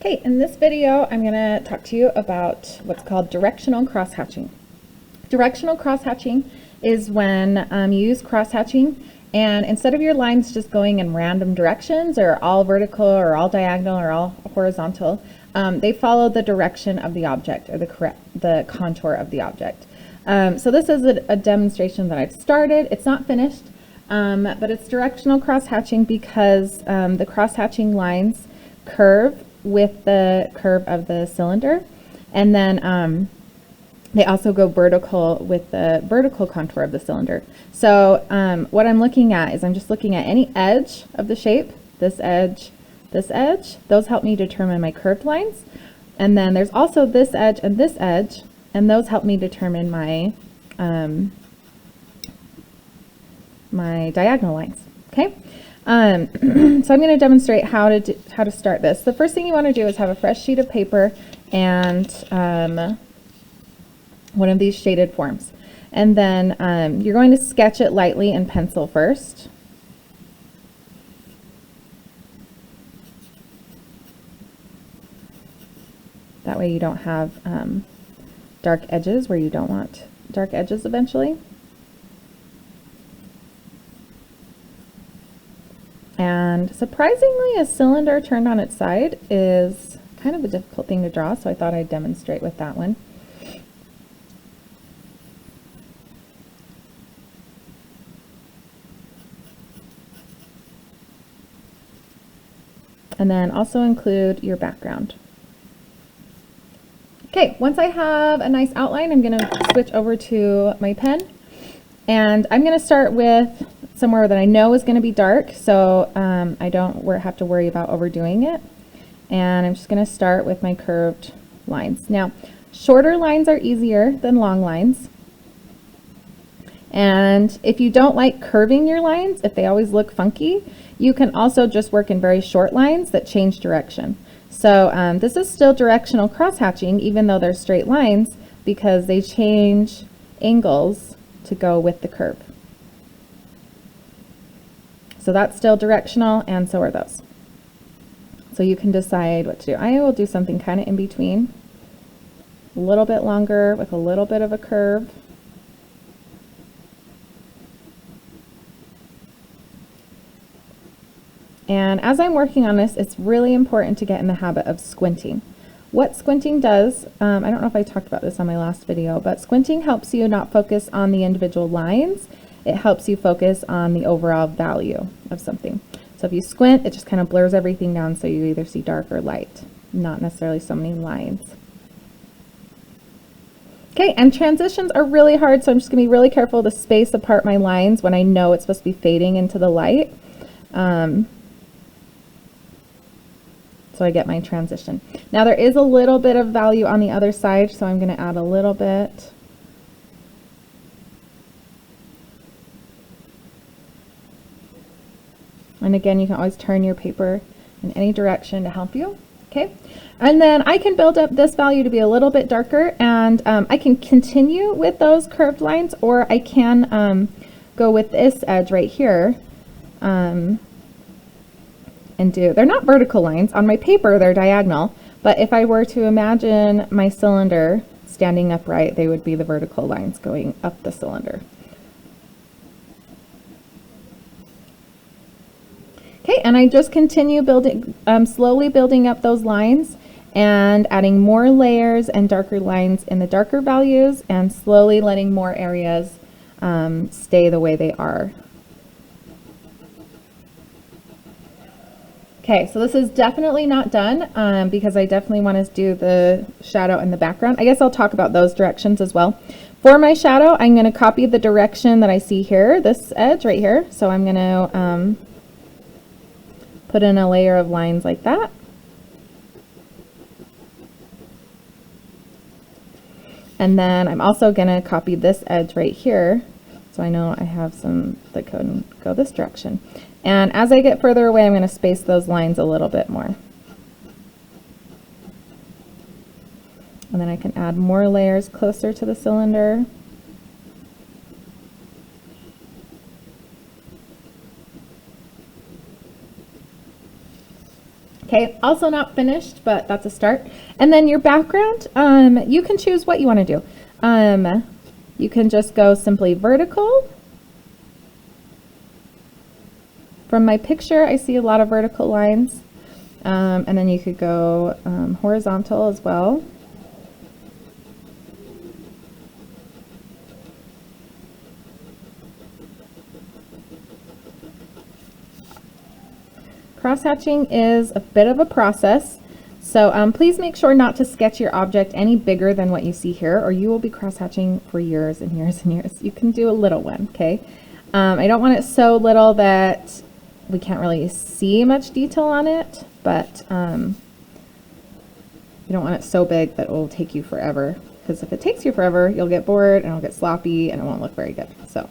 Okay, in this video, I'm going to talk to you about what's called directional crosshatching. Directional crosshatching is when you use crosshatching, and instead of your lines just going in random directions or all vertical or all diagonal or all horizontal, they follow the direction of the object or the contour of the object. So this is a demonstration that I've started. It's not finished, but it's directional crosshatching because the crosshatching lines curve with the curve of the cylinder, and then they also go vertical with the vertical contour of the cylinder. So what I'm looking at is I'm just looking at any edge of the shape, this edge, those help me determine my curved lines. And then there's also this edge, and those help me determine my my diagonal lines. Okay. So I'm going to demonstrate how to start this. The first thing you want to do is have a fresh sheet of paper and one of these shaded forms. And then you're going to sketch it lightly in pencil first. That way you don't have dark edges where you don't want dark edges eventually. And surprisingly, a cylinder turned on its side is kind of a difficult thing to draw, so I thought I'd demonstrate with that one. And then also include your background. Okay, once I have a nice outline, I'm going to switch over to my pen. And I'm going to start with somewhere that I know is going to be dark, so I don't have to worry about overdoing it. And I'm just going to start with my curved lines. Now, shorter lines are easier than long lines. And if you don't like curving your lines, if they always look funky, you can also just work in very short lines that change direction. So this is still directional crosshatching, even though they're straight lines, because they change angles to go with the curve. So that's still directional, and so are those. So you can decide what to do. I will do something kind of in between, a little bit longer with a little bit of a curve. And as I'm working on this, it's really important to get in the habit of squinting. What squinting does, I don't know if I talked about this on my last video, but squinting helps you not focus on the individual lines. It helps you focus on the overall value of something. So if you squint, it just kind of blurs everything down, so you either see dark or light, not necessarily so many lines. Okay, and transitions are really hard, so I'm just going to be really careful to space apart my lines when I know it's supposed to be fading into the light. So I get my transition. Now there is a little bit of value on the other side, so I'm going to add a little bit. And again, you can always turn your paper in any direction to help you. Okay, and then I can build up this value to be a little bit darker, and I can continue with those curved lines, or I can go with this edge right here. And they're not vertical lines. On my paper, they're diagonal, but if I were to imagine my cylinder standing upright, they would be the vertical lines going up the cylinder. Okay, and I just continue building, slowly building up those lines and adding more layers and darker lines in the darker values, and slowly letting more areas stay the way they are. Okay, so this is definitely not done because I definitely want to do the shadow and the background. I guess I'll talk about those directions as well. For my shadow, I'm going to copy the direction that I see here, this edge right here. So I'm going to put in a layer of lines like that. And then I'm also going to copy this edge right here, so I know I have some that can go this direction. And as I get further away, I'm going to space those lines a little bit more. And then I can add more layers closer to the cylinder. Okay, also not finished, but that's a start. And then your background, you can choose what you want to do. You can just go simply vertical. From my picture, I see a lot of vertical lines. And then you could go horizontal as well. Crosshatching is a bit of a process, so please make sure not to sketch your object any bigger than what you see here, or you will be crosshatching for years and years and years. You can do a little one, okay? I don't want it so little that we can't really see much detail on it, but you don't want it so big that it will take you forever, because if it takes you forever, you'll get bored and it'll get sloppy and it won't look very good. So,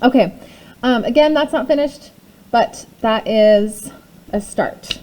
okay, again, that's not finished, but that is a start.